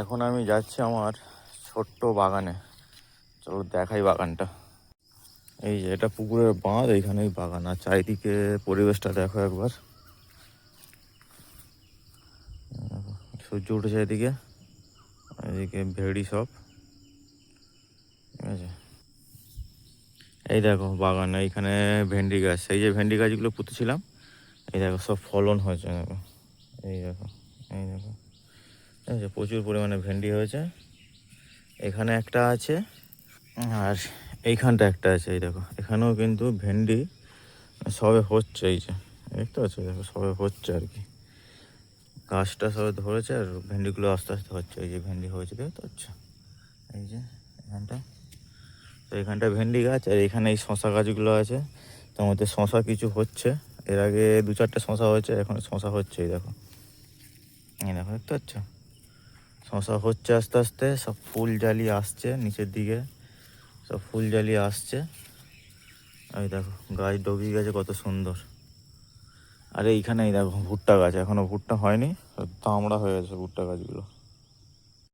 এখন আমি যাচ্ছি আমার ছোট্ট বাগানে। চলো দেখাই বাগানটা। এই যে এটা পুকুরের বাঁধ, এইখানেই বাগান। আর চারিদিকে পরিবেশটা দেখো একবার। সূর্য উঠেছে এদিকে, এদিকে ভেড়ি সব। ঠিক আছে, এই দেখো বাগান। এইখানে ভেন্ডি গাছ, এই যে ভেন্ডি গাছগুলো পুঁতেছিলাম, এই দেখো সব ফলন হয়েছে। দেখো, এই দেখো, এই দেখো, এই যে প্রচুর পরিমাণে ভেন্ডি হয়েছে। এখানে একটা আছে, আর এইখানটা একটা আছে। এই দেখো, এখানেও কিন্তু ভেন্ডি সবে হচ্ছে। এই যে দেখতে পাচ্ছ, দেখো সবে হচ্ছে আর কি। গাছটা সবে ধরেছে আর ভেন্ডিগুলো আস্তে আস্তে হচ্ছে। এই যে ভেন্ডি হয়েছে, দেখতে পাচ্ছ, এই যে এখানটা। তো এখানটা ভেন্ডি গাছ, আর এখানে এই শশা গাছগুলো আছে। তার মধ্যে শশা কিছু হচ্ছে। এর আগে 2-4টে শশা হয়েছে, এখন শশা হচ্ছে। এই দেখো, এই দেখো, দেখতে পাচ্ছ, শশা হচ্ছে আস্তে আস্তে। সব ফুল জ্বালিয়ে আসছে নিচের দিকে, সব ফুল জ্বালিয়ে আসছে। এই দেখো গাছ ডগিয়ে গেছে, কত সুন্দর। আর এইখানে এই দেখো ভুট্টা গাছ, এখনো ভুট্টা হয়নি, দামড়া হয়ে গেছে ভুট্টা গাছগুলো।